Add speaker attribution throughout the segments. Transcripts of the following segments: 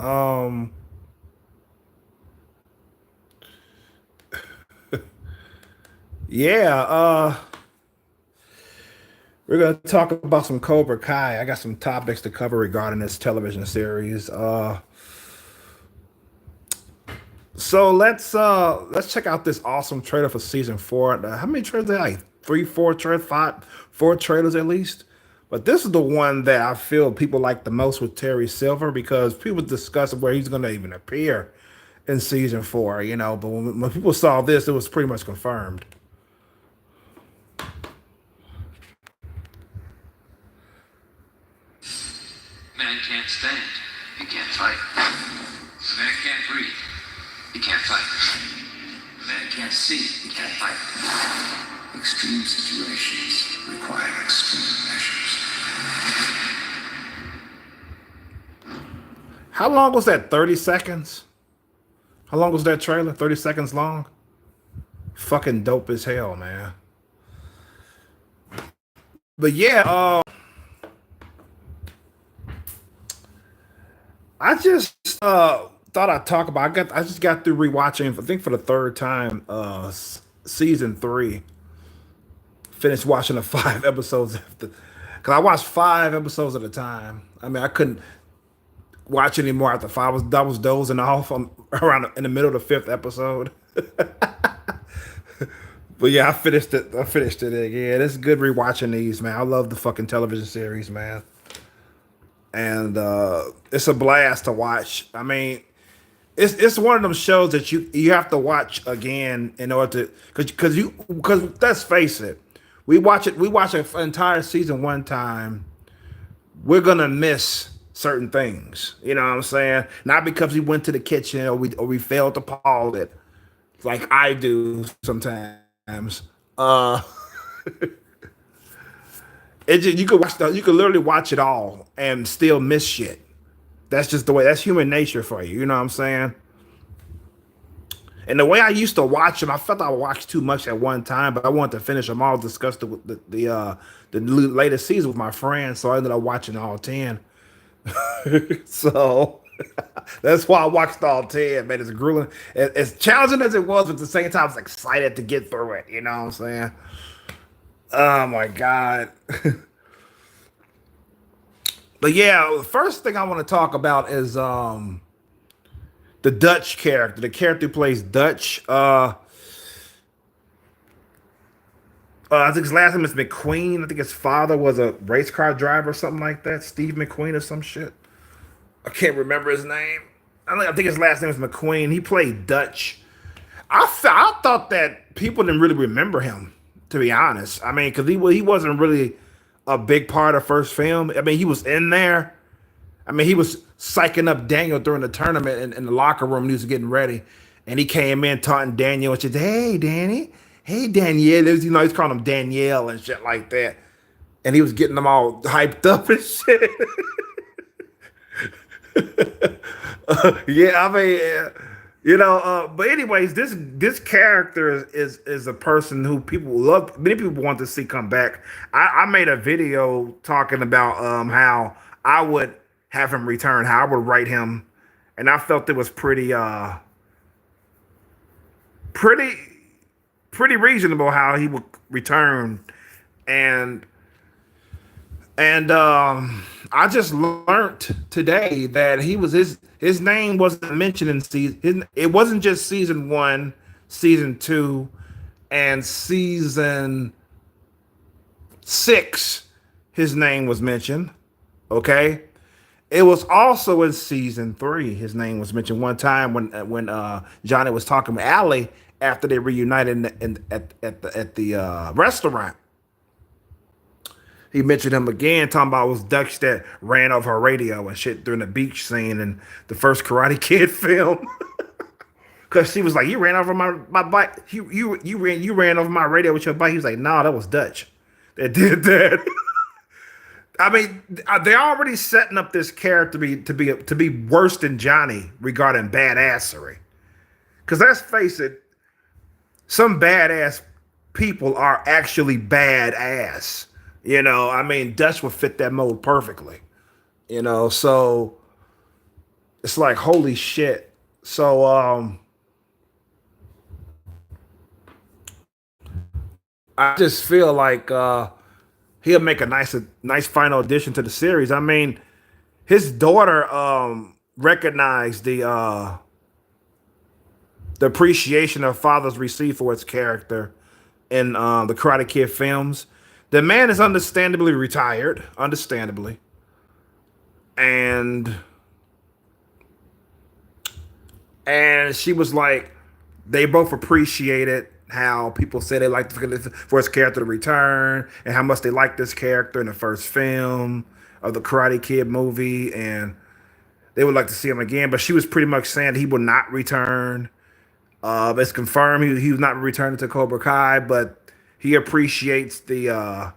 Speaker 1: Um, yeah, we're gonna talk about some Cobra Kai. I got some topics to cover regarding this television series. So let's check out this awesome trailer for season four. How many trailers are there? Like three, four trailers, five, four trailers at least. But this is the one that I feel people like the most with Terry Silver because people discuss where he's gonna even appear in season four, But when people saw this, it was pretty much confirmed.
Speaker 2: Man can't stand. He can't fight. Man can't breathe. He can't fight. Man can't see. He can't fight. Extreme situations require extreme measures.
Speaker 1: How long was that? 30 seconds? How long was that trailer? 30 seconds long? Fucking dope as hell, man. But yeah, I just thought I'd talk about. I just got through rewatching. I think for the third time, season three. Finished watching the five episodes after, because I watched five episodes at a time. I mean, I couldn't watch anymore after five. I was dozing off on around in the middle of the fifth episode. But yeah, I finished it. I finished it again. It's good rewatching these, man. I love the fucking television series, man, and it's a blast to watch. I mean, it's one of them shows that you have to watch again in order to because let's face it, we watch an entire season one time, we're gonna miss certain things. You know what I'm saying? Not because we went to the kitchen or we failed to pause it, like I do sometimes. Uh, you could literally watch it all and still miss shit. That's just the way. That's human nature for you. You know what I'm saying? And the way I used to watch them, I felt I watched too much at one time, but I wanted to finish them all, discuss the latest season with my friends, so I ended up watching all 10. So that's why I watched all 10, man. It's grueling. As challenging as it was, but at the same time, I was excited to get through it. You know what I'm saying? Oh my God. But yeah, the first thing I want to talk about is the Dutch character, the character who plays Dutch. I think his last name is McQueen. I think his father was a race car driver or something like that. Steve McQueen or some shit. I can't remember his name. I think his last name is McQueen. He played Dutch. I thought that people didn't really remember him, to be honest. I mean, because he wasn't really a big part of first film. I mean, he was in there. I mean, he was psyching up Daniel during the tournament in the locker room. He was getting ready, and he came in taunting Daniel and said, "Hey, Danny, hey, Danielle." He's calling him Danielle and shit like that. And he was getting them all hyped up and shit. Yeah, I mean, but anyways, this character is a person who people love. Many people want to see come back. I made a video talking about how I would have him return, how I would write him, and I felt it was pretty pretty reasonable how he would return, and and I just learned today that his name wasn't mentioned in season. It wasn't just season one, season two, and season six. His name was mentioned. Okay, it was also in season three. His name was mentioned one time when Johnny was talking with Allie after they reunited at the restaurant. He mentioned him again, talking about it was Dutch that ran off her radio and shit during the beach scene in the first Karate Kid film. Cause she was like, "You ran over my bike. You ran over my radio with your bike." He was like, "Nah, that was Dutch that did that." I mean, they're already setting up this character to be worse than Johnny regarding badassery. Cause let's face it, some badass people are actually badass. I mean, Dutch would fit that mold perfectly. So It's like holy shit. So I just feel like he'll make a nice final addition to the series. I mean, his daughter recognized the appreciation her father's received for his character in the Karate Kid films. The man is understandably retired, understandably, and she was like, they both appreciated how people say they like for his character to return and how much they like this character in the first film of the Karate Kid movie, and they would like to see him again. But she was pretty much saying he will not return. It's confirmed he was not returning to Cobra Kai, but he appreciates the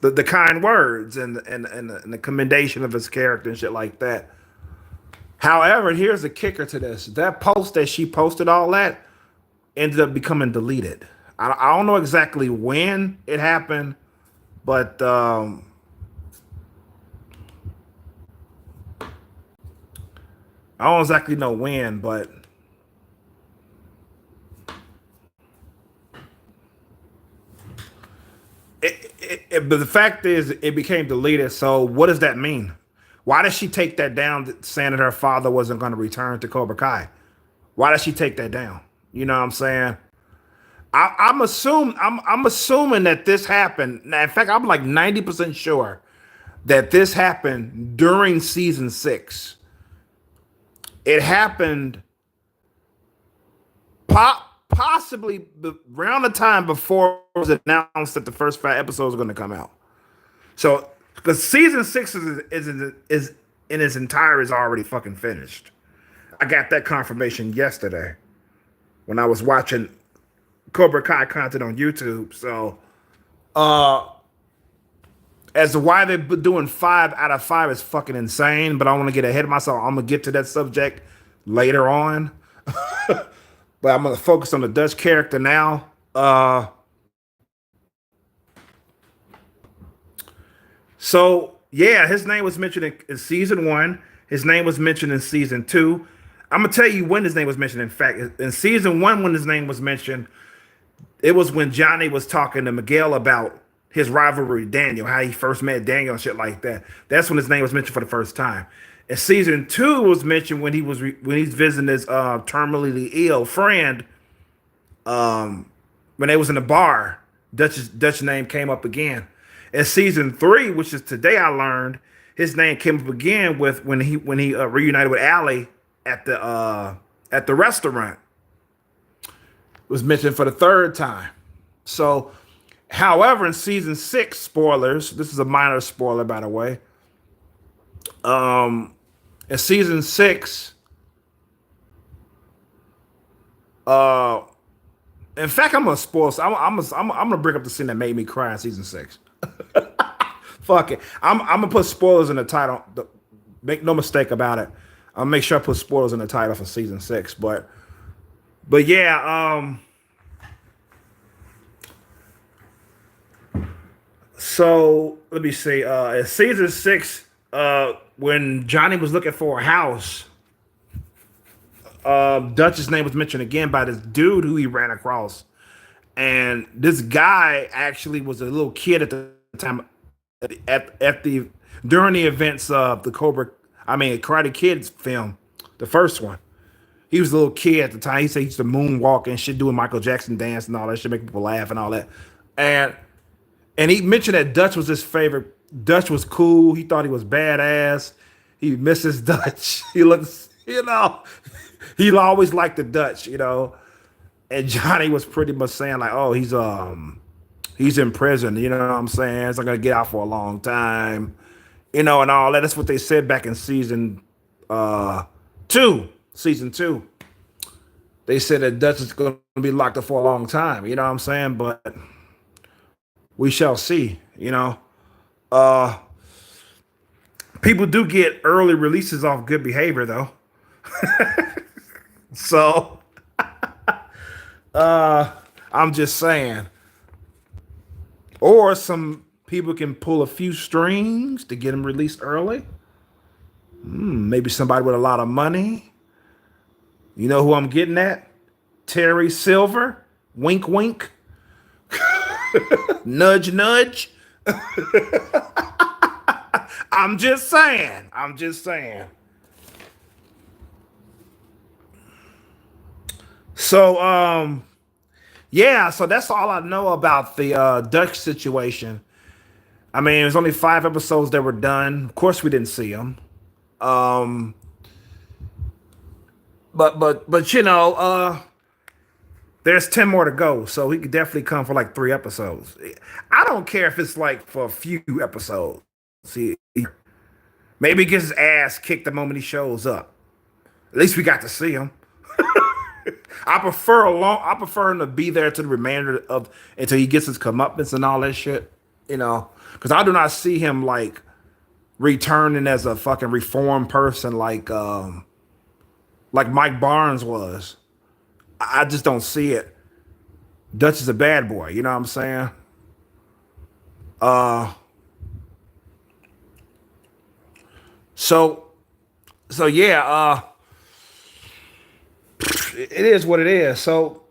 Speaker 1: kind words and the commendation of his character and shit like that. However, here's the kicker to this: that post that she posted, all that ended up becoming deleted. I don't know exactly when it happened, but I don't exactly know when, but but the fact is, it became deleted. So what does that mean? Why did she take that down, saying that her father wasn't going to return to Cobra Kai? Why did she take that down? You know what I'm saying? I'm assuming that this happened. Now, in fact, I'm like 90% sure that this happened during season 6. It happened possibly around the time before it was announced that the first 5 episodes are going to come out. So, because season 6 is in its entire is already fucking finished. I got that confirmation yesterday when I was watching Cobra Kai content on YouTube. So, as to why they're doing 5 out of 5 is fucking insane. But I want to get ahead of myself. I'm gonna get to that subject later on. But I'm gonna focus on the Dutch character now. So yeah, his name was mentioned in season 1. His name was mentioned in season 2. I'm gonna tell you when his name was mentioned. In fact, in season 1, when his name was mentioned, it was when Johnny was talking to Miguel about his rivalry with Daniel, how he first met Daniel and shit like that. That's when his name was mentioned for the first time. In season 2, it was mentioned when when he's visiting his terminally ill friend. When they was in the bar, Dutch name came up again. In season 3, which is today, I learned his name came up again with when he reunited with Allie at the restaurant. It was mentioned for the 3rd time. So, however, in season 6, spoilers. This is a minor spoiler, by the way. In season 6, in fact, I'm gonna spoil. I'm gonna bring up the scene that made me cry in season 6. Fuck it. I'm gonna put spoilers in the title. Make no mistake about it. I'll make sure I put spoilers in the title for season 6. But yeah. So let me see. In season 6, when Johnny was looking for a house, Dutch's name was mentioned again by this dude who he ran across, and this guy actually was a little kid at the time, at the during the events of the Karate Kids film, the first one. He was a little kid at the time. He said he used to moonwalk and shit, doing Michael Jackson dance and all that shit, make people laugh and all that. And he mentioned that Dutch was his favorite. Dutch was cool. He thought he was badass. He misses Dutch. He looks, he always liked the Dutch, And Johnny was pretty much saying like, oh, he's in prison. You know what I'm saying? He's not gonna get out for a long time. And all that. That's what they said back in season 2. Season 2. They said that Dutch is gonna be locked up for a long time. You know what I'm saying? But we shall see. People do get early releases off good behavior, though. So, I'm just saying. Or some people can pull a few strings to get them released early. Maybe somebody with a lot of money. You know who I'm getting at? Terry Silver. Wink, wink. Nudge, nudge. I'm just saying. I'm just saying. So, yeah, so that's all I know about the Dutch situation. I mean, there's only 5 episodes that were done. Of course, we didn't see them. Um, but you know, there's 10 more to go, so he could definitely come for like 3 episodes. I don't care if it's like for a few episodes. See, maybe he gets his ass kicked the moment he shows up. At least we got to see him. I prefer him to be there to the remainder of until he gets his comeuppance and all that shit. You know, because I do not see him like returning as a fucking reformed person like Mike Barnes was. I just don't see it. Dutch is a bad boy. You know what I'm saying? Uh, so so yeah. It is what it is. So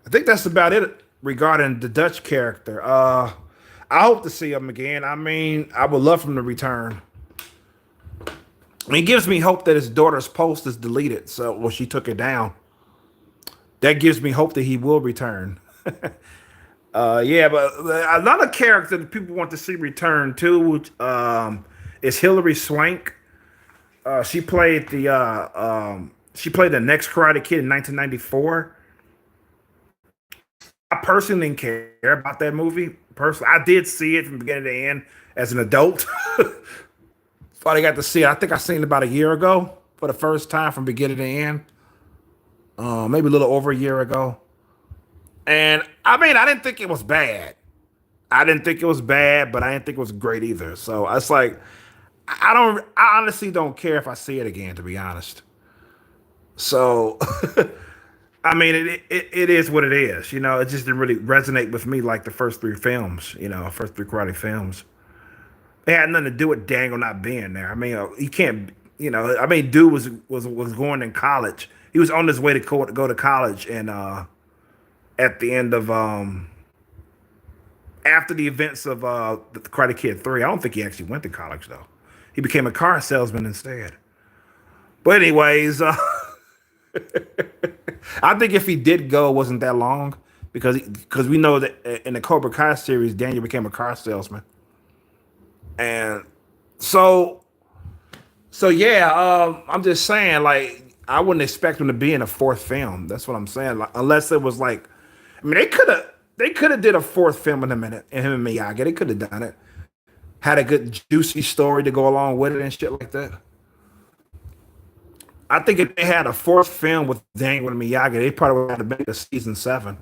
Speaker 1: I think that's about it regarding the Dutch character. I hope to see him again. I mean, I would love for him to return. I mean, it gives me hope that his daughter's post is deleted. So, well, she took it down. That gives me hope that he will return. Yeah, but another character that people want to see return too is Hilary Swank. She played the next Karate Kid in 1994. I personally didn't care about that movie. Personally, I did see it from beginning to end as an adult. Finally got to see it. I think I seen it about a year ago for the first time from beginning to end. Maybe a little over a year ago. And I mean, I didn't think it was bad. I didn't think it was bad, but I didn't think it was great either. So it's like I honestly don't care if I see it again, to be honest. So I mean, it is what it is. You know, it just didn't really resonate with me like the first 3 films. You know, first 3 karate films. It had nothing to do with Daniel not being there. I mean, he can't. You know, I mean, dude was going in college. He was on his way to go to college, and at the end of after the events of the Karate Kid 3, I don't think he actually went to college though. He became a car salesman instead. But anyways, I think if he did go, it wasn't that long because we know that in the Cobra Kai series, Daniel became a car salesman, and so yeah. I'm just saying, like, I wouldn't expect him to be in a fourth film. That's what I'm saying. Like, unless it was like, I mean, they could have did a fourth film in a minute, and him and Miyagi, they could have done it. Had a good juicy story to go along with it and shit like that. I think if they had a fourth film with Daniel and Miyagi, they probably would have made a season 7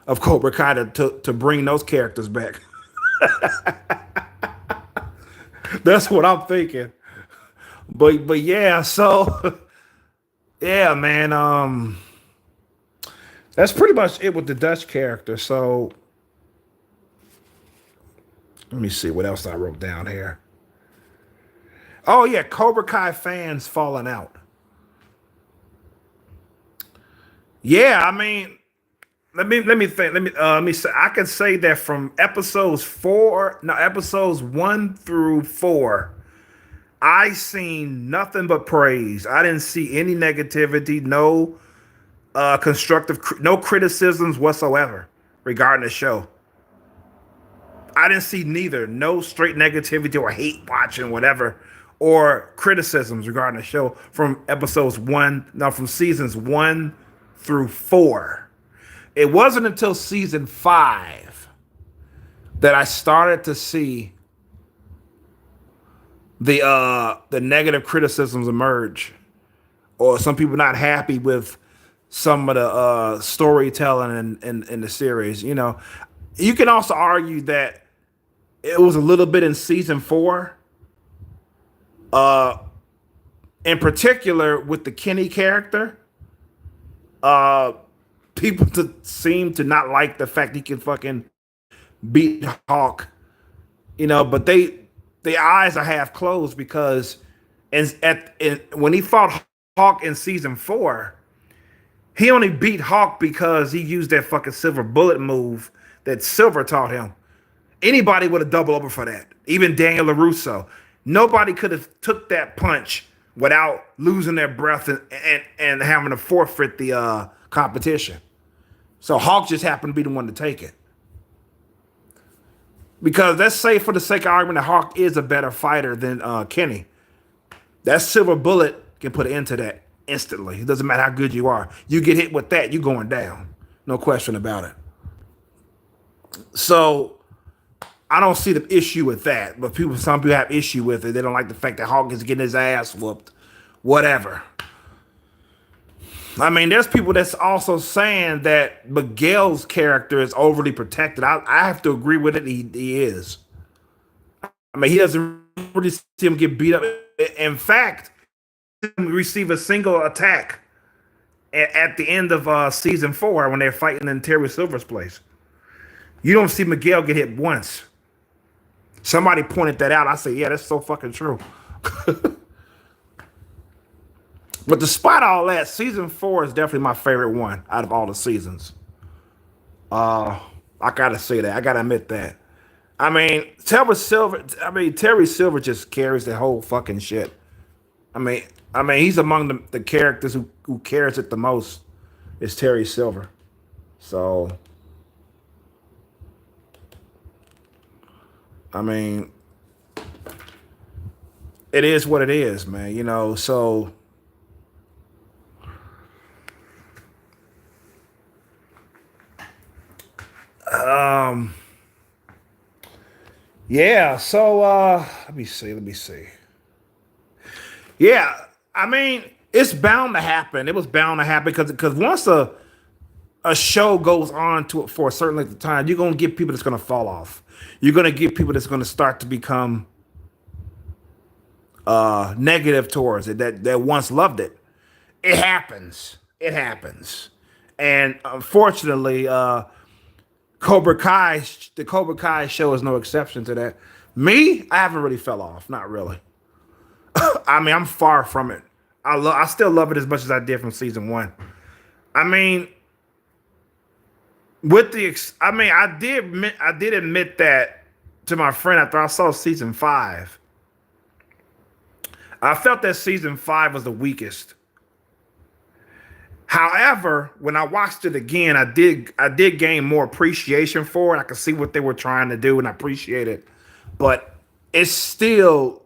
Speaker 1: of Cobra Kai to bring those characters back. That's what I'm thinking. But yeah, so yeah, man. That's pretty much it with the Dutch character. So let me see what else I wrote down here. Oh yeah, Cobra Kai fans falling out. Yeah, I mean, let me think. Let me say. I can say that from episodes 1 through 4, I seen nothing but praise. I didn't see any negativity, no no criticisms whatsoever regarding the show. I didn't see neither, no straight negativity or hate watching, whatever, or criticisms regarding the show from seasons 1 through 4. It wasn't until season 5 that I started to see the negative criticisms emerge, or some people not happy with some of the storytelling in the series. You know, you can also argue that it was a little bit in season 4, uh, in particular with the Kenny character. Uh, People seem to not like the fact he can fucking beat Hawk, you know, but the eyes are half closed because when he fought Hawk in season 4, he only beat Hawk because he used that fucking silver bullet move that Silver taught him. Anybody would have doubled over for that. Even Daniel LaRusso. Nobody could have took that punch without losing their breath and having to forfeit the competition. So Hawk just happened to be the one to take it. Because let's say for the sake of argument that Hawk is a better fighter than Kenny. That silver bullet can put an end to that instantly. It doesn't matter how good you are. You get hit with that, you're going down. No question about it. So I don't see the issue with that. But some people have issue with it. They don't like the fact that Hawk is getting his ass whooped. Whatever. I mean, there's people that's also saying that Miguel's character is overly protected. I have to agree with it. He is. I mean, he doesn't really see him get beat up. In fact, receive a single attack at the end of season 4 when they're fighting in Terry Silver's place. You don't see Miguel get hit once. Somebody pointed that out. I said, yeah, that's so fucking true. But despite all that, season 4 is definitely my favorite one out of all the seasons. I gotta say that. I gotta admit that. I mean, Terry Silver just carries the whole fucking shit. I mean, he's among the characters who carries it the most is Terry Silver. So, I mean, it is what it is, man. You know, so. Yeah, so let me see. Yeah, I mean, it's bound to happen. It was bound to happen because once a show goes on for a certain length of time, you're gonna get people that's gonna fall off. You're gonna get people that's gonna start to become negative towards it that once loved it. It happens. It happens. And unfortunately, the Cobra Kai show is no exception to that. Me, I haven't really fell off. Not really. I mean, I'm far from it. I still love it as much as I did from season 1. I mean, I did admit that to my friend after I saw season 5. I felt that season 5 was the weakest. However, when I watched it again, I did gain more appreciation for it. I could see what they were trying to do, and I appreciate it. But it's still,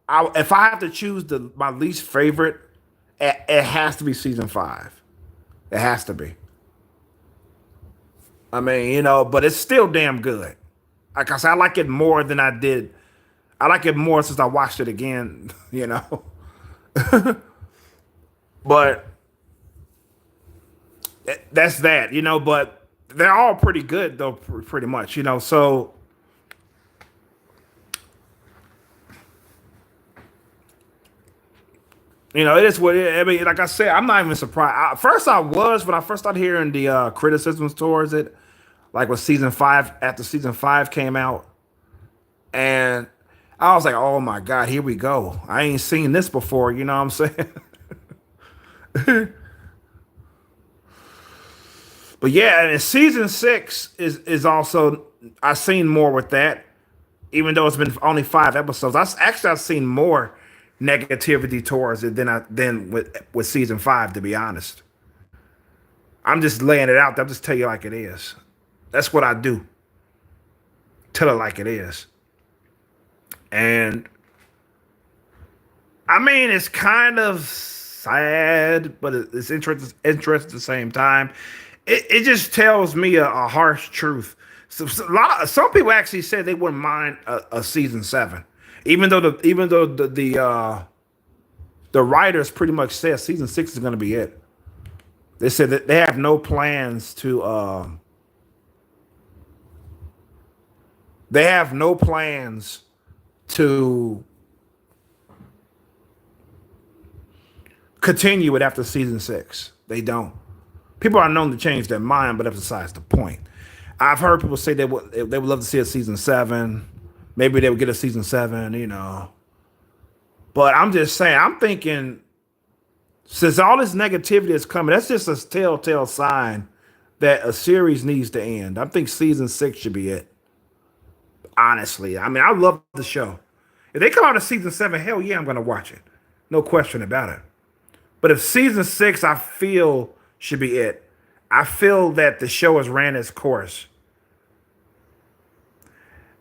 Speaker 1: if I have to choose my least favorite, it has to be season 5. It has to be. I mean, you know, but it's still damn good. Like I said, I like it more than I did. I like it more since I watched it again, you know. But that's that, you know, but they're all pretty good, though, pretty much, you know, so. You know, it is what it is. I mean, like I said, I'm not even surprised. First, I was when I first started hearing the criticisms towards it, like with season 5, after season 5 came out. And I was like, oh my God, here we go. I ain't seen this before, you know what I'm saying? But yeah, and season 6 is also, I've seen more with that, even though it's been only 5 episodes. I've seen more negativity towards it than with season 5, to be honest. I'm just laying it out there. I'm just telling you like it is. That's what I do. Tell it like it is. And I mean, it's kind of sad, but it's interesting at the same time. It just tells me a harsh truth. Some people actually said they wouldn't mind a season 7, even though the writers pretty much said season 6 is going to be it. They said that they have no plans to. They have no plans to continue it after season 6. They don't. People are known to change their mind, but that's besides the point. I've heard people say they would love to see a season 7, maybe they would get a season 7, But I'm just saying, I'm thinking since all this negativity is coming, that's just a telltale sign that a series needs to end. I think season 6 should be it. Honestly, I mean, I love the show. If they come out of season 7, hell yeah, I'm gonna watch it. No question about it. But if season 6, I feel should be it. I feel that the show has ran its course.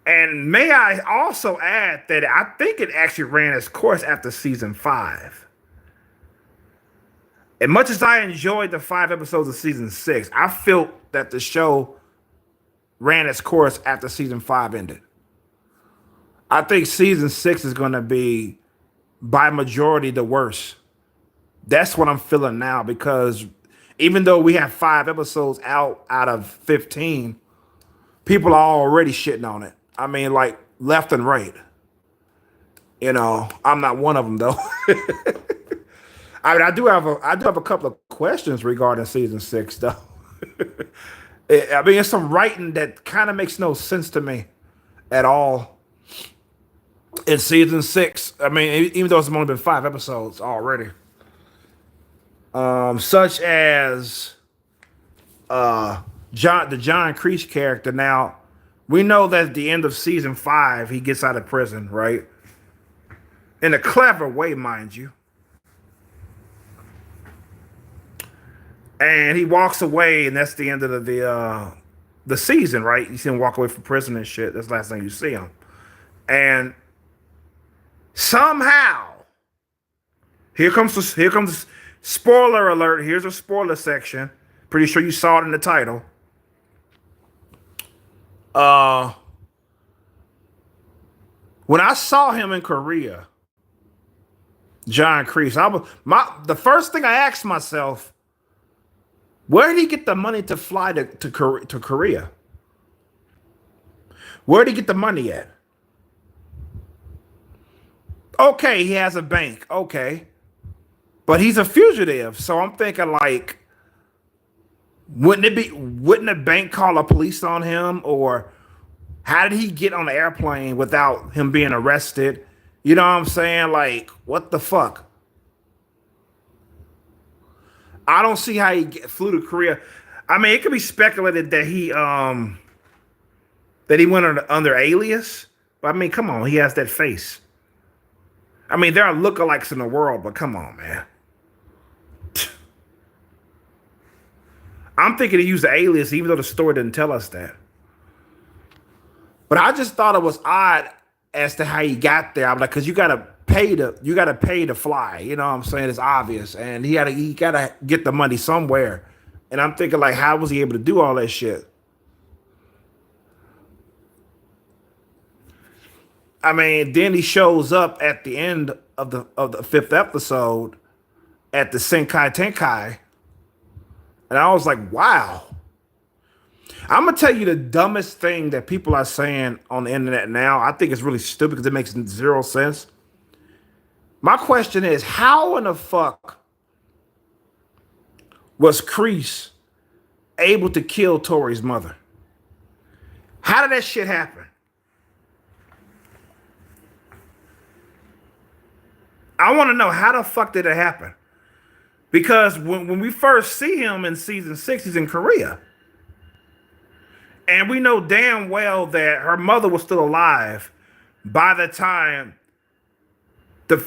Speaker 1: And may I also add that I think it actually ran its course after season 5. As much as I enjoyed the 5 episodes of season 6, I felt that the show ran its course after season 5 ended. I think season 6 is going to be, by majority, the worst. That's what I'm feeling now, because even though we have 5 episodes out of 15, people are already shitting on it. I mean, like, left and right. I'm not one of them, though. I mean, I do have a couple of questions regarding season 6, though. I mean, it's some writing that kind of makes no sense to me at all in season 6. I mean, even though it's only been 5 episodes already, such as the John Kreese character. Now, we know that at the end of season 5, he gets out of prison, right? In a clever way, mind you. And he walks away, and that's the end of the season, right? You see him walk away from prison and shit. That's the last thing you see him. And somehow, here comes spoiler alert. Here's a spoiler section. Pretty sure you saw it in the title. When I saw him in Korea, John Kreese, the first thing I asked myself, where did he get the money to fly to Korea? Where did he get the money at? Okay, he has a bank. Okay. But he's a fugitive. So I'm thinking, like, wouldn't a bank call a police on him? Or how did he get on the airplane without him being arrested? You know what I'm saying? Like, what the fuck? I don't see how he flew to Korea. I mean, it could be speculated that he went under alias. But I mean, come on, he has that face. I mean, there are lookalikes in the world, but come on, man. I'm thinking he used the alias, even though the story didn't tell us that. But I just thought it was odd as to how he got there. I'm like, because you gotta pay to fly. You know what I'm saying? It's obvious, and he gotta get the money somewhere. And I'm thinking, like, how was he able to do all that shit? I mean, then he shows up at the end of the 5th episode at the Senkai Tenkai, and I was like, wow. I'm gonna tell you the dumbest thing that people are saying on the internet now. I think it's really stupid because it makes zero sense. My question is, how in the fuck was Kreese able to kill Tori's mother? How did that shit happen? I want to know, how the fuck did it happen? Because when we first see him in season 6, he's in Korea. And we know damn well that her mother was still alive by the time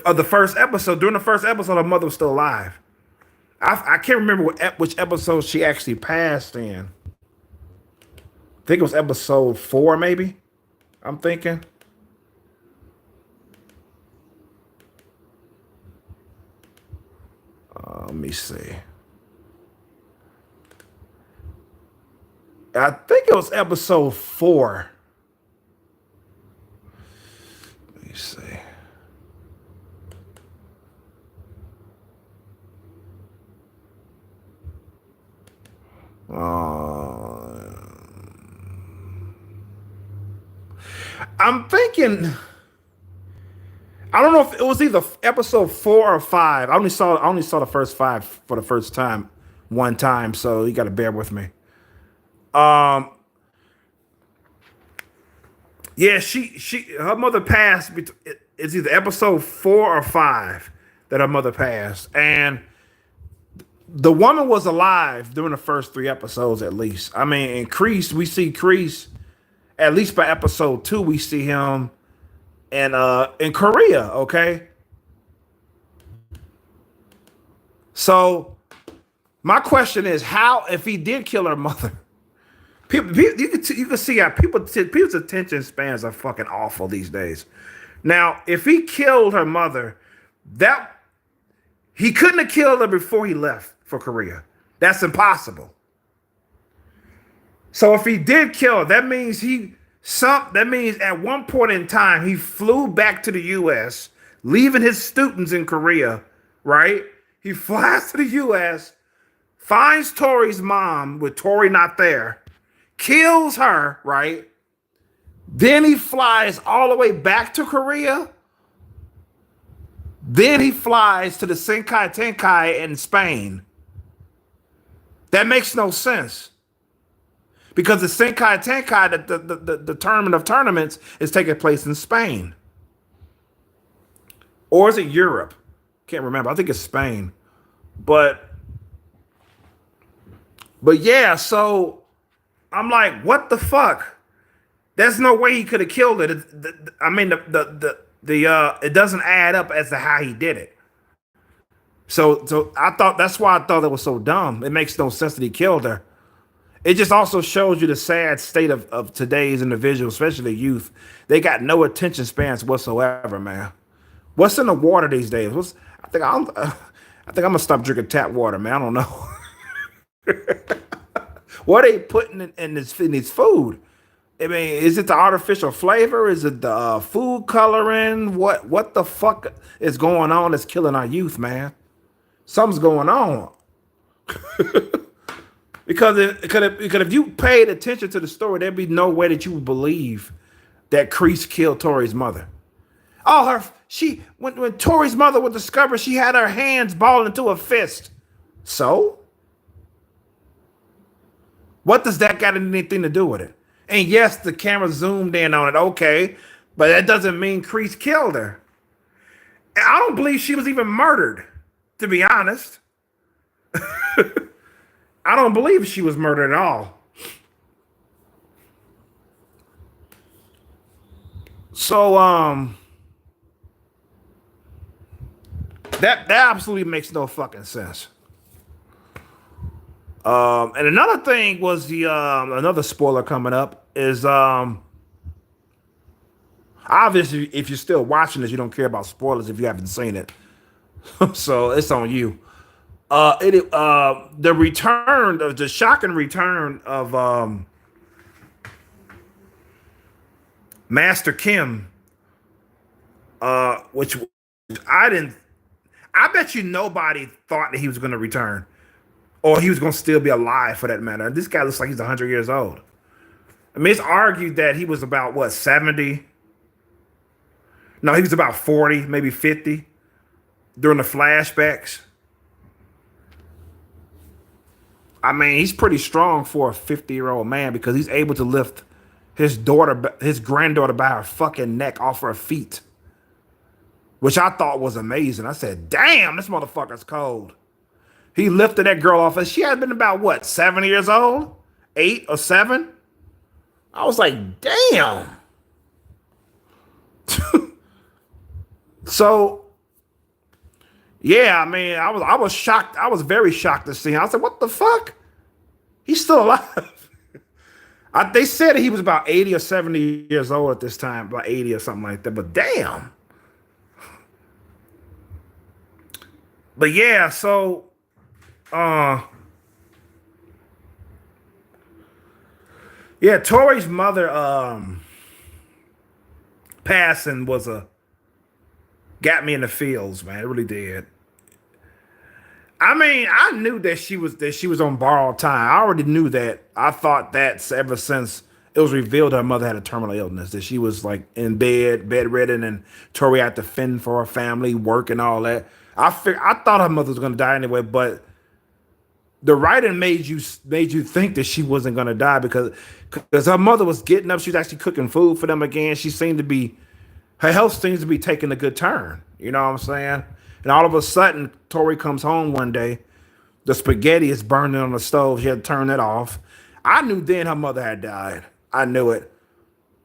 Speaker 1: of the first episode. During the first episode, her mother was still alive. I can't remember which episode she actually passed in. I think it was episode 4, maybe. I'm thinking. Let me see. I think it was episode 4. Let me see. I'm thinking, I don't know if it was either episode 4 or 5. I only saw the first 5 for the first time, one time, so you got to bear with me. Yeah, her mother passed. It's either episode 4 or 5 that her mother passed, and the woman was alive during the first 3 episodes at least. I mean, in Kreese, we see Kreese at least by episode 2. We see him in Korea. Okay, so my question is, how if he did kill her mother? You can see how people's attention spans are fucking awful these days. Now, if he killed her mother, that he couldn't have killed her before he left for Korea. That's impossible. So if he did kill her, that means at one point in time he flew back to the US, leaving his students in Korea, right? He flies to the US, finds Tori's mom with Tori not there, kills her, right? Then he flies all the way back to Korea. Then he flies to the Senkai Tenkai in Spain. That makes no sense. Because the Senkai Tenkai, the tournament of tournaments, is taking place in Spain. Or is it Europe? Can't remember. I think it's Spain. But yeah, so I'm like, what the fuck? There's no way he could have killed it. I mean, it doesn't add up as to how he did it. So I thought that's why I thought it was so dumb. It makes no sense that he killed her. It just also shows you the sad state of today's individuals, especially the youth. They got no attention spans whatsoever, man. What's in the water these days? I think I'm gonna stop drinking tap water, man. I don't know. What are they putting in this food? I mean, is it the artificial flavor? Is it the food coloring? What the fuck is going on that's killing our youth, man? Something's going on. Because if you paid attention to the story, there'd be no way that you would believe that Kreese killed Tori's mother. Oh, when Tori's mother was discovered, she had her hands balled into a fist. So, what does that got anything to do with it? And yes, the camera zoomed in on it, okay, but that doesn't mean Kreese killed her. And I don't believe she was even murdered, to be honest. I don't believe she was murdered at all. So, that absolutely makes no fucking sense. And another thing was another spoiler coming up is obviously if you're still watching this, you don't care about spoilers if you haven't seen it. So it's on you. The shocking return of Master Kim, which I bet you nobody thought that he was going to return, or he was going to still be alive for that matter. This guy looks like he's 100 years old. I mean, it's argued that he was about, what, 70? No, he was about 40, maybe 50 during the flashbacks. I mean, he's pretty strong for a 50-year-old man because he's able to lift his granddaughter by her fucking neck off her feet, which I thought was amazing. I said, damn, this motherfucker's cold. He lifted that girl off, and she had been about, what, 7 years old? 8 or 7? I was like, damn. So, yeah, I mean, I was shocked. I was very shocked to see him. I said, what the fuck? He's still alive. They said he was about 80 or 70 years old at this time, about 80 or something like that. But damn. But yeah, so yeah, Tori's mother passing got me in the feels, man. It really did. I mean, I knew that she was on borrowed time. I already knew that. I thought that ever since it was revealed her mother had a terminal illness, that she was like in bedridden, and Tori had to fend for her family, work and all that. I thought her mother was gonna die anyway, but the writing made you think that she wasn't gonna die because her mother was getting up. She was actually cooking food for them again. She seemed to be her health seems to be taking a good turn. You know what I'm saying? And all of a sudden, Tori comes home one day. The spaghetti is burning on the stove. She had to turn it off. I knew then her mother had died. I knew it.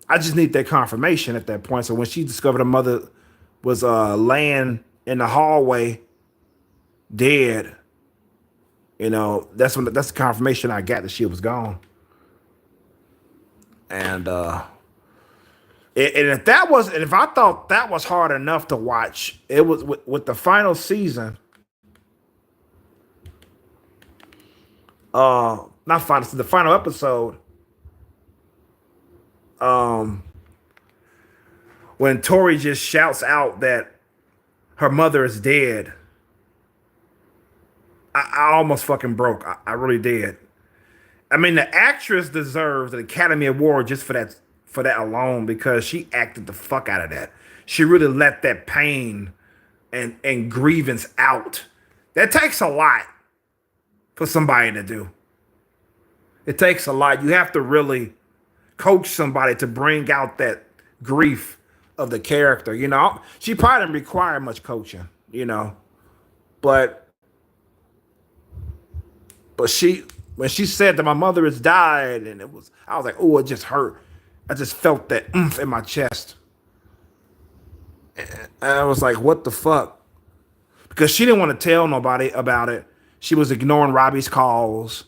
Speaker 1: I just need that confirmation at that point. So when she discovered her mother was laying in the hallway dead, that's the confirmation I got that she was gone. And if I thought that was hard enough to watch, it was with the final season. Not final, the final episode. When Tori just shouts out that her mother is dead, I almost fucking broke. I really did. I mean, the actress deserves an Academy Award just for that alone because she acted the fuck out of that. She really let that pain and grievance out. That takes a lot for somebody to do. It takes a lot. You have to really coach somebody to bring out that grief of the character. She probably didn't require much coaching, but when she said that my mother has died, and I was like, oh, it just hurt. I just felt that oomph in my chest. And I was like, what the fuck? Because she didn't want to tell nobody about it. She was ignoring Robbie's calls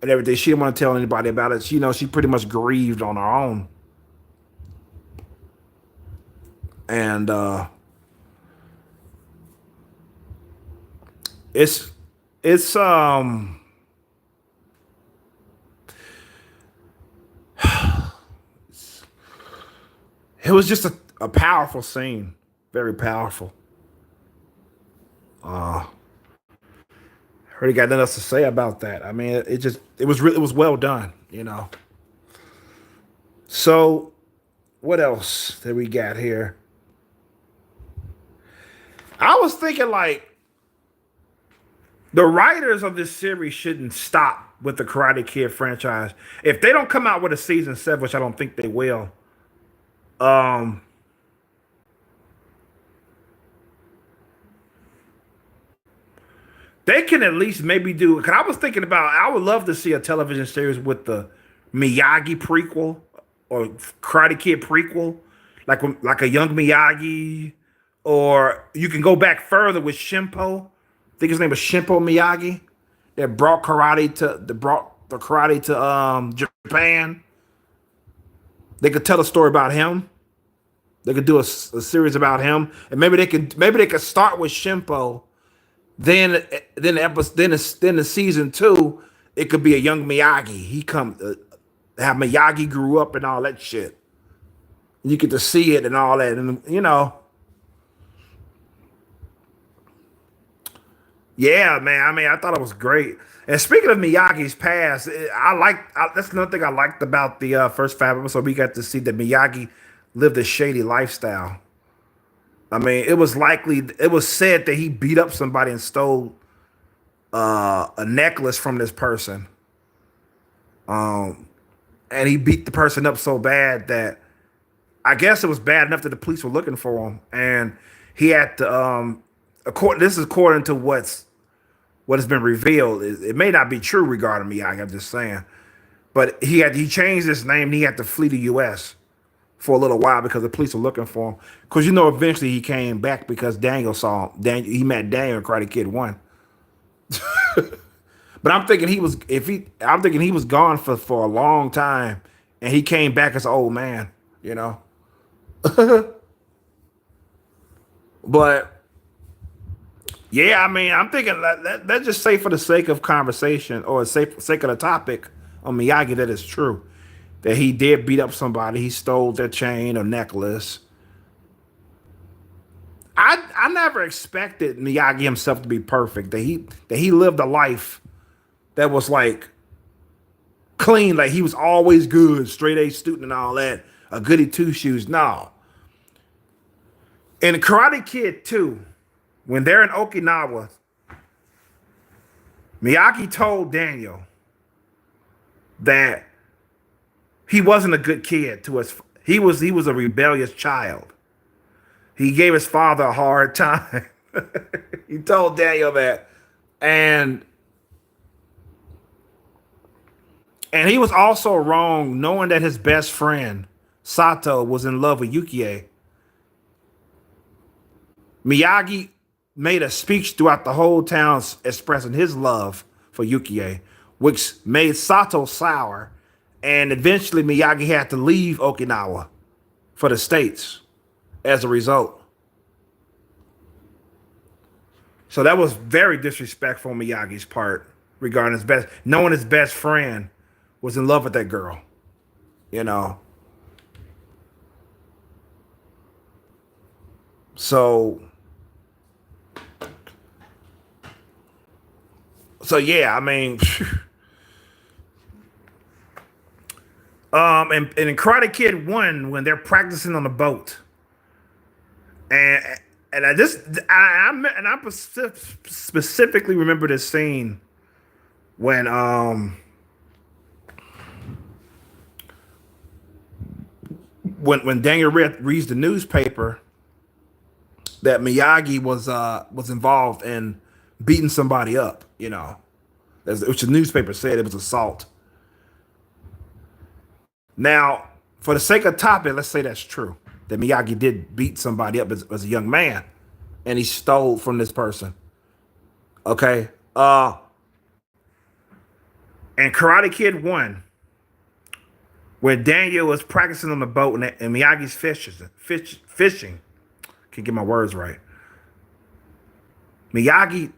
Speaker 1: and everything. She didn't want to tell anybody about it. She pretty much grieved on her own. And it's it was just a powerful scene, very powerful. Really got nothing else to say about that. I mean, it was well done, So, what else did we got here? I was thinking like the writers of this series shouldn't stop with the Karate Kid franchise. If they don't come out with a season 7, which I don't think they will, they can at least maybe do. Because I was thinking about, I would love to see a television series with the Miyagi prequel or Karate Kid prequel, like a young Miyagi, or you can go back further with Shimpo. I think his name was Shimpo Miyagi. That brought the karate to Japan. They could tell a story about him. They could do a series about him, and maybe they could start with Shimpo. Then the season 2, it could be a young Miyagi. He how Miyagi grew up and all that shit. You get to see it and all that, and yeah, man. I mean, I thought it was great. And speaking of Miyagi's past, that's another thing I liked about the first 5 episodes. We got to see that Miyagi lived a shady lifestyle. I mean, it was said that he beat up somebody and stole a necklace from this person. And he beat the person up so bad that I guess it was bad enough that the police were looking for him. And he had to, this is according to what has been revealed. It may not be true regarding Miyagi, I'm just saying. But he changed his name and he had to flee the U.S. for a little while because the police were looking for him. Because eventually he came back because Daniel saw him. He met Daniel in Karate Kid 1. But I'm thinking he was gone for a long time, and he came back as an old man, But yeah, I mean, I'm thinking let's just say for the sake of conversation or sake of the topic on Miyagi that it's true. That he did beat up somebody. He stole their chain or necklace. I never expected Miyagi himself to be perfect. That he lived a life that was like clean. Like he was always good, straight A student and all that. A goody two shoes. No. In Karate Kid 2, when they're in Okinawa, Miyagi told Daniel that he wasn't a good kid to us. He was a rebellious child. He gave his father a hard time. He told Daniel that, and and he was also wrong knowing that his best friend Sato was in love with Yukie. Miyagi made a speech throughout the whole town expressing his love for Yukie, which made Sato sour, and eventually Miyagi had to leave Okinawa for the States as a result. So that was very disrespectful on Miyagi's part regarding knowing his best friend was in love with that girl, you know. So, so yeah, I mean, and in Karate Kid 1, when they're practicing on the boat, and and I specifically remember this scene when when Daniel reads the newspaper that Miyagi was involved in beating somebody up, you know, which the newspaper said it was assault. Now, for the sake of topic, let's say that's true, that Miyagi did beat somebody up as a young man, and he stole from this person. Okay, and Karate Kid 1, where Daniel was practicing on the boat and Miyagi's fishing. Can't get my words right. Miyagi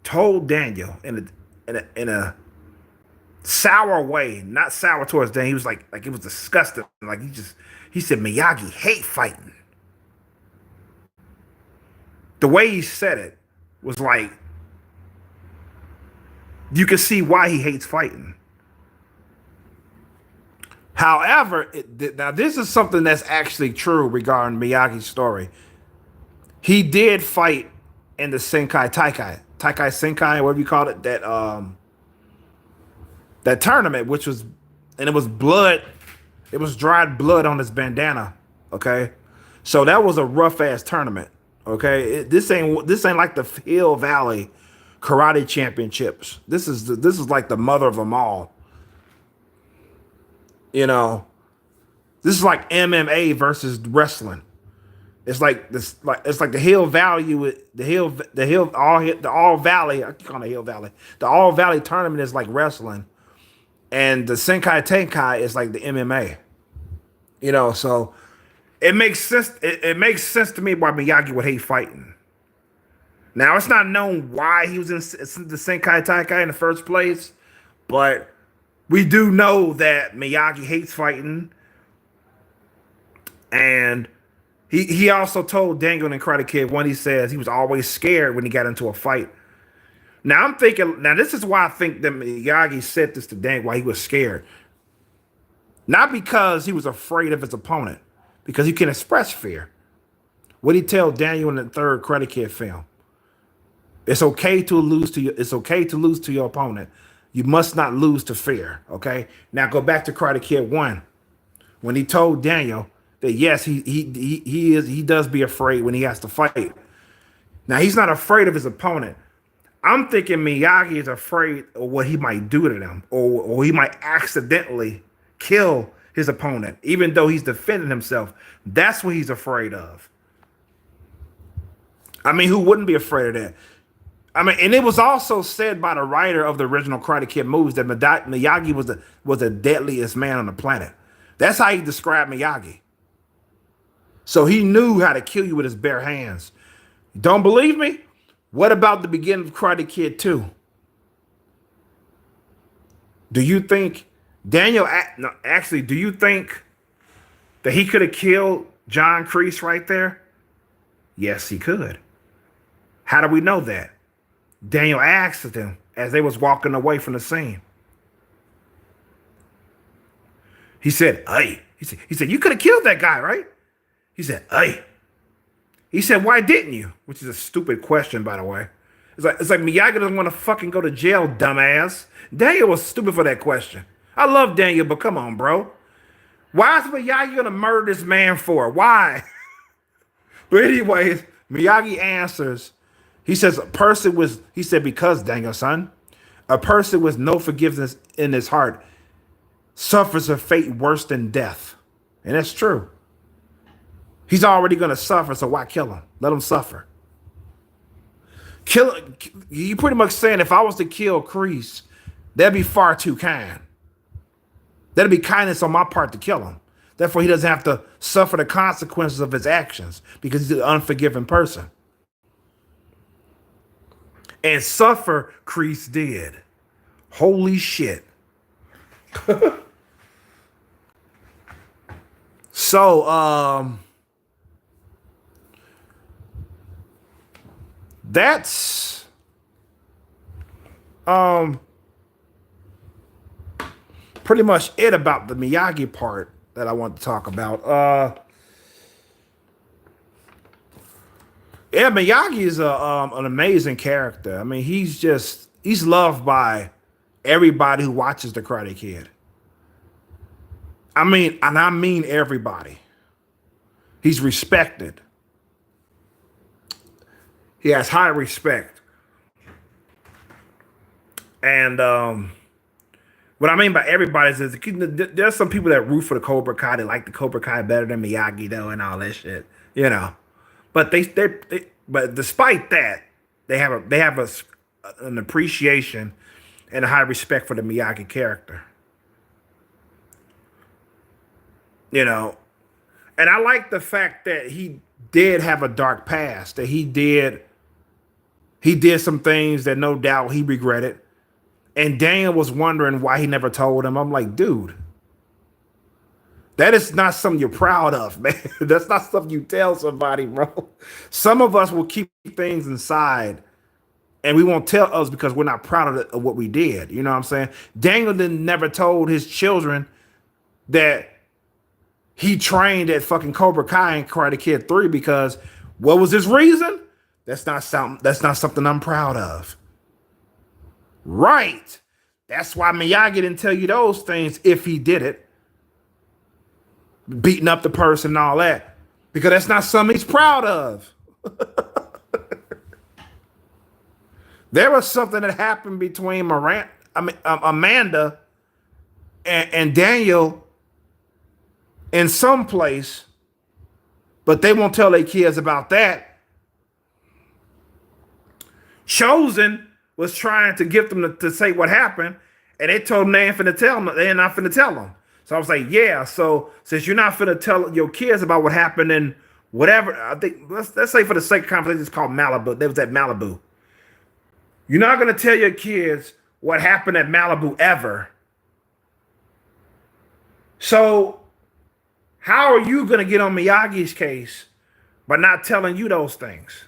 Speaker 1: told Daniel in a sour way, not sour towards Daniel. He was like it was disgusting. Like he said Miyagi hate fighting. The way he said it was like you can see why he hates fighting. However, now this is something that's actually true regarding Miyagi's story. He did fight in the Taikai Senkai, whatever you call it, that tournament, and it was blood, it was dried blood on his bandana. Okay, so that was a rough ass tournament. Okay, this ain't like the Hill Valley Karate Championships. This is like the mother of them all. You know, this is like MMA versus wrestling. It's like this, it's like the Hill Valley, the All Valley. I keep calling it Hill Valley. The All Valley tournament is like wrestling, and the Senkai Tenkai is like the MMA. You know, so it makes sense. It makes sense to me why Miyagi would hate fighting. Now it's not known why he was in the Senkai Tenkai in the first place, but we do know that Miyagi hates fighting, and he also told Daniel in Karate Kid when he says he was always scared when he got into a fight. Now I'm thinking, this is why I think that Miyagi said this to Daniel, why he was scared. Not because he was afraid of his opponent, because he can express fear. What did he tell Daniel in the third Karate Kid film? It's okay to lose to your opponent. You must not lose to fear, okay? Now go back to Karate Kid 1. When he told Daniel that yes, he does be afraid when he has to fight. Now he's not afraid of his opponent. I'm thinking Miyagi is afraid of what he might do to them, or he might accidentally kill his opponent, even though he's defending himself. That's what he's afraid of. I mean, who wouldn't be afraid of that? I mean, and it was also said by the writer of the original Karate Kid movies that Miyagi was the deadliest man on the planet. That's how he described Miyagi. So he knew how to kill you with his bare hands. Don't believe me? What about the beginning of Karate Kid 2? Do you think Daniel, no, actually, do you think that he could have killed John Kreese right there? Yes, he could. How do we know that? Daniel asked them as they was walking away from the scene. He said, "Hey," he said, "You could have killed that guy, right?" He said, "Hey." He said, "Why didn't you?" Which is a stupid question, by the way. It's like Miyagi doesn't want to fucking go to jail, dumbass. Daniel was stupid for that question. I love Daniel, but come on, bro. Why is Miyagi gonna murder this man for? Why? But anyways, Miyagi answers. He says a person was. He said because Daniel son, a person with no forgiveness in his heart suffers a fate worse than death, and that's true. He's already gonna suffer, so why kill him? Let him suffer. Kill. You pretty much saying if I was to kill Kreese, that'd be far too kind. That'd be kindness on my part to kill him. Therefore, he doesn't have to suffer the consequences of his actions because he's an unforgiving person. And suffer Kreese did. Holy shit. So, that's pretty much it about the Miyagi part that I want to talk about. Yeah, Miyagi is an amazing character. I mean, he's loved by everybody who watches the Karate Kid. I mean everybody. He's respected. He has high respect. And what I mean by everybody is there's some people that root for the Cobra Kai. They like the Cobra Kai better than Miyagi though, and all that shit, you know. But but despite that, they have an appreciation and a high respect for the Miyagi character. You know, and I like the fact that he did have a dark past. That he did some things that no doubt he regretted. And Daniel was wondering why he never told him. I'm like, dude, that is not something you're proud of, man. That's not something you tell somebody, bro. Some of us will keep things inside and we won't tell us because we're not proud of what we did. You know what I'm saying? Daniel never told his children that he trained at fucking Cobra Kai and Karate Kid 3 because what was his reason? That's not something I'm proud of. Right. That's why Miyagi didn't tell you those things if he did it. Beating up the person and all that. Because that's not something he's proud of. There was something that happened between Amanda and Daniel in some place, but they won't tell their kids about that. Chosen was trying to get them to say what happened, and they told them they ain't finna tell them. They're not finna tell them. So I was like, yeah. So since you're not finna tell your kids about what happened in whatever, I think let's say for the sake of conversation, it's called Malibu. They was at Malibu. You're not gonna tell your kids what happened at Malibu ever. So how are you gonna get on Miyagi's case by not telling you those things?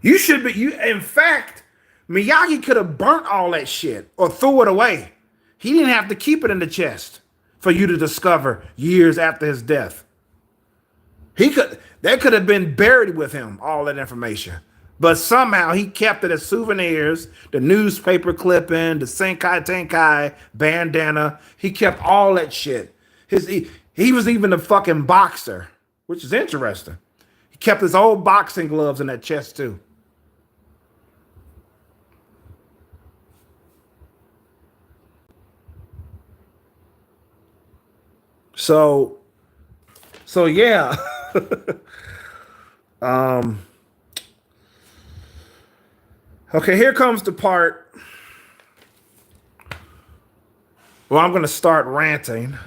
Speaker 1: You should be. In fact, Miyagi could have burnt all that shit or threw it away. He didn't have to keep it in the chest for you to discover years after his death. That could have been buried with him, all that information. But somehow he kept it as souvenirs, the newspaper clipping, the Senkai Tenkai bandana. He kept all that shit. He was even a fucking boxer, which is interesting. He kept his old boxing gloves in that chest too. So yeah. Okay, here comes the part where I'm going to start ranting.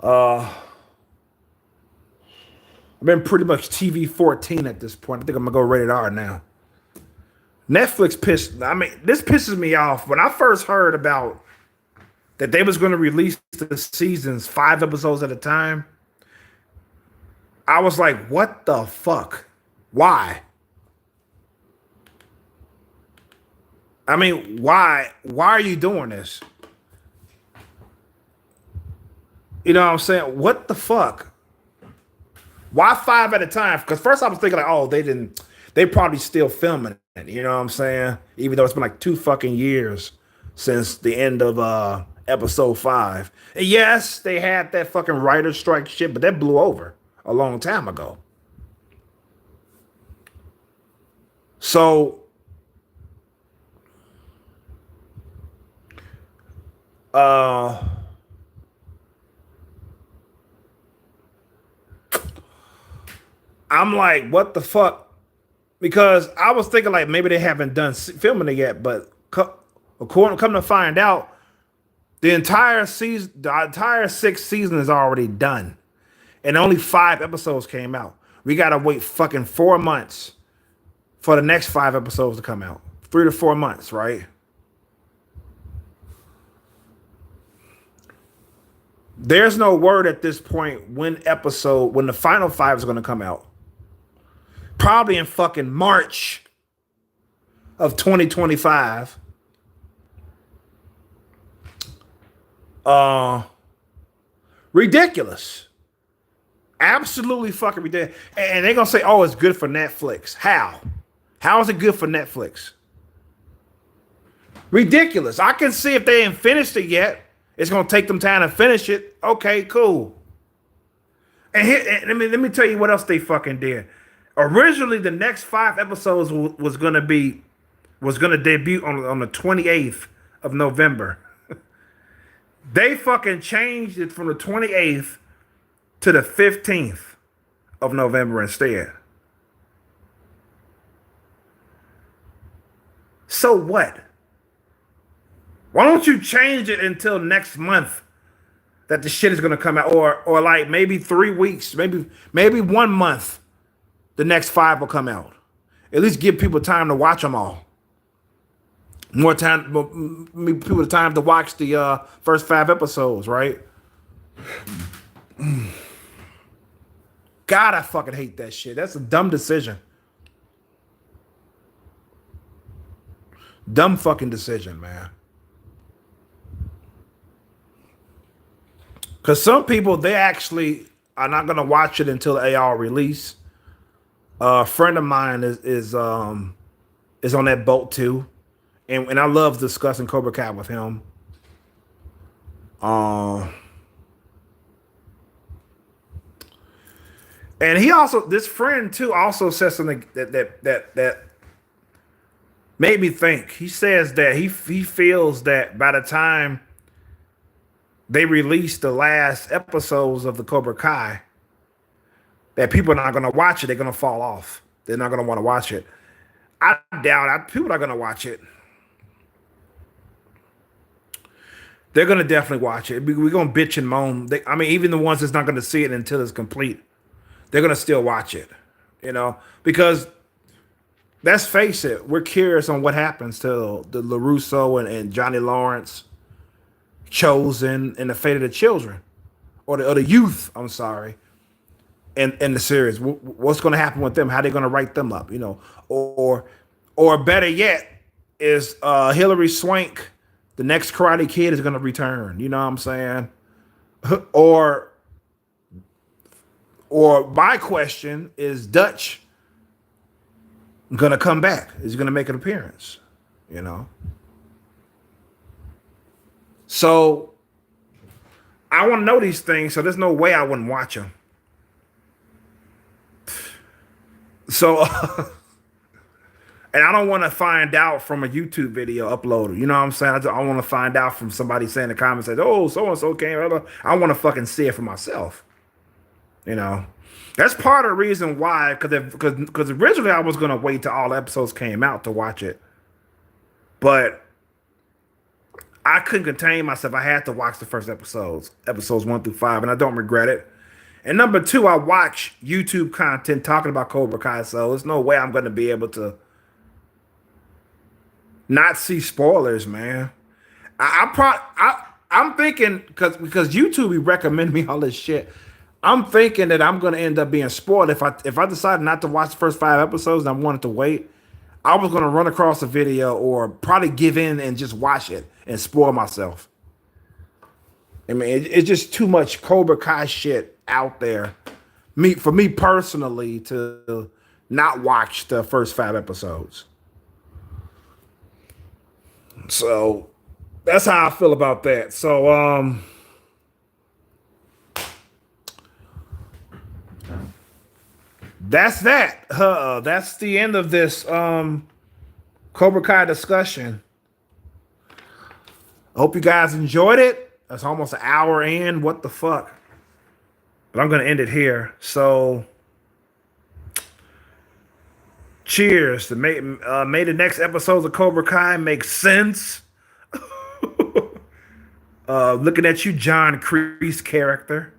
Speaker 1: I've been pretty much TV 14 at this point. I think I'm going to go rated R now. Netflix this pisses me off. When I first heard about that they was going to release the seasons 5 episodes at a time, I was like, what the fuck? Why? I mean, why? Why are you doing this? You know what I'm saying? What the fuck? Why 5 at a time? Because first I was thinking like, oh, they probably still filming it. You know what I'm saying? Even though it's been like 2 fucking years since the end of episode 5. And yes, they had that fucking writer strike shit, but that blew over a long time ago. So uh I'm like, what the fuck? Because I was thinking like maybe they haven't done filming it yet, but according come to find out, the entire season, the entire 6th season is already done, and only 5 episodes came out. We gotta wait fucking 4 months for the next 5 episodes to come out. 3 to 4 months, right? There's no word at this point when the final 5 is gonna come out. Probably in fucking March of 2025. Uh, Ridiculous. Absolutely fucking ridiculous. And they're gonna say, "Oh, it's good for Netflix." How? How is it good for Netflix? Ridiculous. I can see if they ain't finished it yet. It's gonna take them time to finish it. Okay, cool. And here, let me tell you what else they fucking did. Originally, the next 5 episodes was gonna debut on the 28th of November. They fucking changed it from the 28th to the 15th of November instead. So what? Why don't you change it until next month that the shit is gonna come out, or like maybe 3 weeks, maybe 1 month, the next 5 will come out. At least give people time to watch them all. More time, people time to watch the first 5 episodes, right? God, I fucking hate that shit. That's a dumb decision. Dumb fucking decision, man. Because some people, they actually are not gonna watch it until the AR release. A friend of mine is on that boat too. And I love discussing Cobra Kai with him. And he also, this friend too, also said something that made me think. He says that he feels that by the time they release the last episodes of the Cobra Kai, that people are not going to watch it. They're going to fall off. They're not going to want to watch it. I doubt it. People are going to watch it. They're going to definitely watch it. We're going to bitch and moan. I mean, even the ones that's not going to see it until it's complete, they're going to still watch it, you know? Because let's face it, we're curious on what happens to the LaRusso and Johnny Lawrence, Chosen, and the fate of the children, or the youth, I'm sorry, in the series. What's going to happen with them? How they going to write them up, you know? Or better yet, is Hilary Swank, the next Karate Kid, is going to return? You know what I'm saying? Or my question is, Dutch going to come back? Is he going to make an appearance? You know? So I want to know these things, so there's no way I wouldn't watch them. So, and I don't want to find out from a YouTube video uploaded. You know what I'm saying? I want to find out from somebody saying in the comments, says, "Oh, so and so came." I want to fucking see it for myself. You know, that's part of the reason why. Because originally I was gonna wait till all episodes came out to watch it, but I couldn't contain myself. I had to watch the first episodes 1 through 5, and I don't regret it. And number 2, I watch YouTube content talking about Cobra Kai, so there's no way I'm going to be able to not see spoilers, man. I'm thinking because YouTube recommend me all this shit. I'm thinking that I'm going to end up being spoiled if I decide not to watch the first 5 episodes and I wanted to wait. I was going to run across a video or probably give in and just watch it and spoil myself. I mean, it's just too much Cobra Kai shit out there. for me personally to not watch the first 5 episodes. So that's how I feel about that. So that's that. That's the end of this Cobra Kai discussion. I hope you guys enjoyed it. It's almost an hour in. What the fuck? But I'm gonna end it here. So cheers to may the next episodes of Cobra Kai make sense. Looking at you, John Kreese character.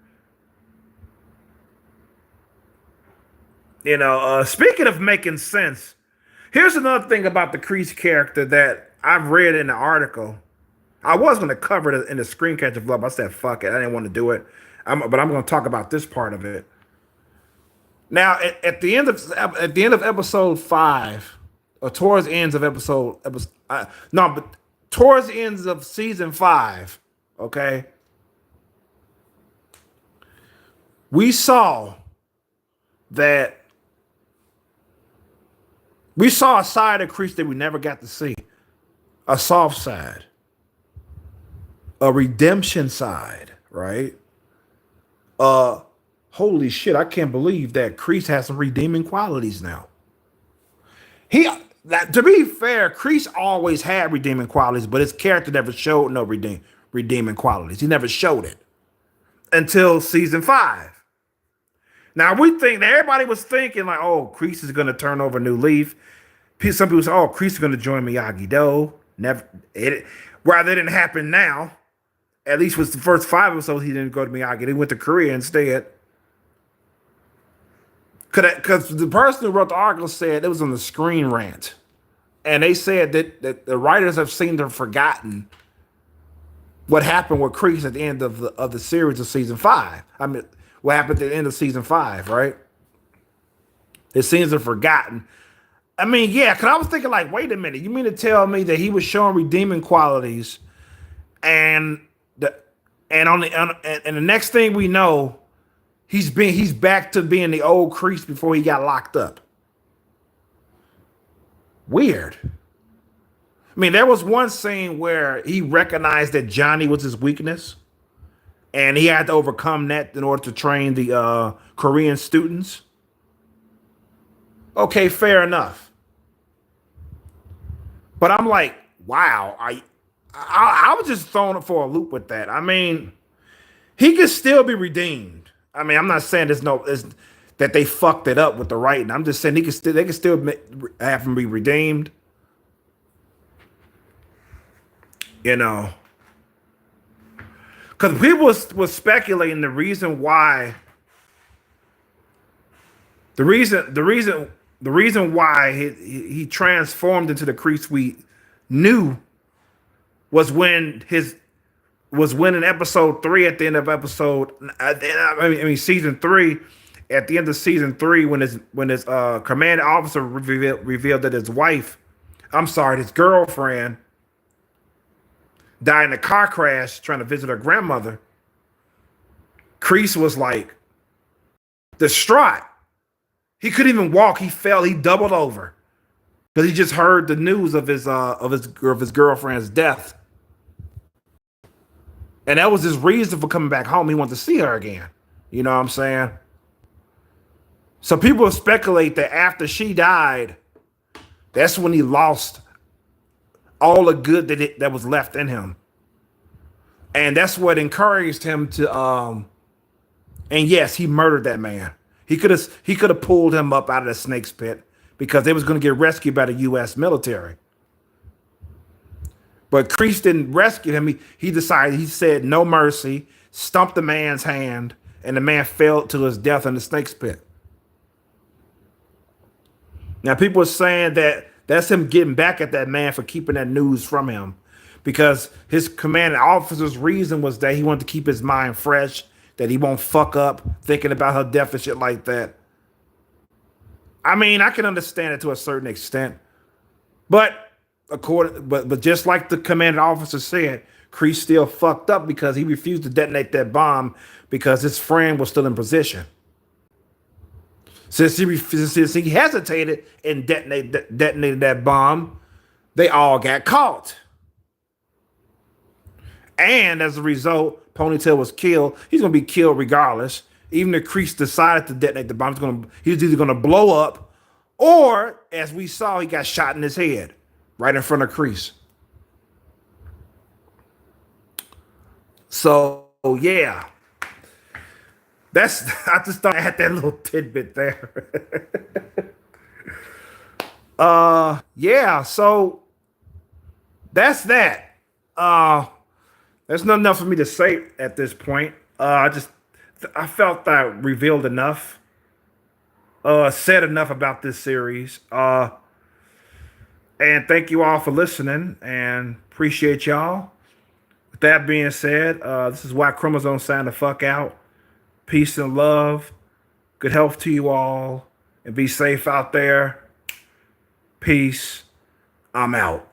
Speaker 1: You know, speaking of making sense, here's another thing about the Kreese character that I've read in the article. I was going to cover it in the screen catcher vlog. I said, fuck it. I didn't want to do it. But I'm going to talk about this part of it. Now, at the end of episode 5, or towards the ends of towards the ends of season 5, okay, we saw a side of Kreese that we never got to see. A soft side. A redemption side, right? Holy shit, I can't believe that Kreese has some redeeming qualities now. To be fair, Kreese always had redeeming qualities, but his character never showed no redeeming qualities. He never showed it until season 5. Now everybody was thinking like, oh, Kreese is gonna turn over a new leaf. Some people say, oh, Kreese is gonna join Miyagi-Do. Rather, it didn't happen now. At least with the first 5 episodes, he didn't go to Miyagi. He went to Korea instead. Because the person who wrote the article said it was on the Screen Rant. And they said that the writers have seemed to have forgotten what happened with Kreese at the end of the series of season 5. I mean, what happened at the end of season 5, right? It seems to have forgotten. I mean, yeah, because I was thinking like, wait a minute. You mean to tell me that he was showing redeeming qualities and the next thing we know, he's back to being the old Kreese before he got locked up. Weird. I mean, there was one scene where he recognized that Johnny was his weakness, and he had to overcome that in order to train the Korean students. Okay, fair enough. But I'm like, wow, I was just thrown for a loop with that. I mean, he could still be redeemed. I mean, I'm not saying that they fucked it up with the writing. I'm just saying they can still have him be redeemed. You know, because people was speculating the reason why he transformed into the Kreese we knew was when in episode 3 at the end of season 3, at the end of season 3 when his commanding officer revealed that his girlfriend died in a car crash trying to visit her grandmother. Kreese was like distraught. He couldn't even walk. He fell. He doubled over because he just heard the news of his girlfriend's death. And that was his reason for coming back home. He wanted to see her again. You know what I'm saying? So people speculate that after she died, that's when he lost all the good that was left in him. And that's what encouraged him to and yes, he murdered that man. He could have pulled him up out of the snake's pit because they was going to get rescued by the US military. But Kreese didn't rescue him. He said no mercy, stumped the man's hand, and the man fell to his death in the snake's pit. Now, people are saying that that's him getting back at that man for keeping that news from him because his commanding officer's reason was that he wanted to keep his mind fresh, that he won't fuck up thinking about her death and shit like that. I mean, I can understand it to a certain extent, but just like the commanding officer said, Kreese still fucked up because he refused to detonate that bomb because his friend was still in position. Since he hesitated and detonated that bomb, they all got caught. And as a result, Ponytail was killed. He's gonna be killed regardless. Even if Kreese decided to detonate the bomb, he's either gonna blow up, or as we saw, he got shot in his head right in front of Kreese. So yeah, I just thought I had that little tidbit there. Yeah, so that's that. There's nothing else for me to say at this point. I felt I revealed enough, said enough about this series. And thank you all for listening, and appreciate y'all. With that being said, this is why Chromosome signed the fuck out. Peace and love. Good health to you all, and be safe out there. Peace. I'm out.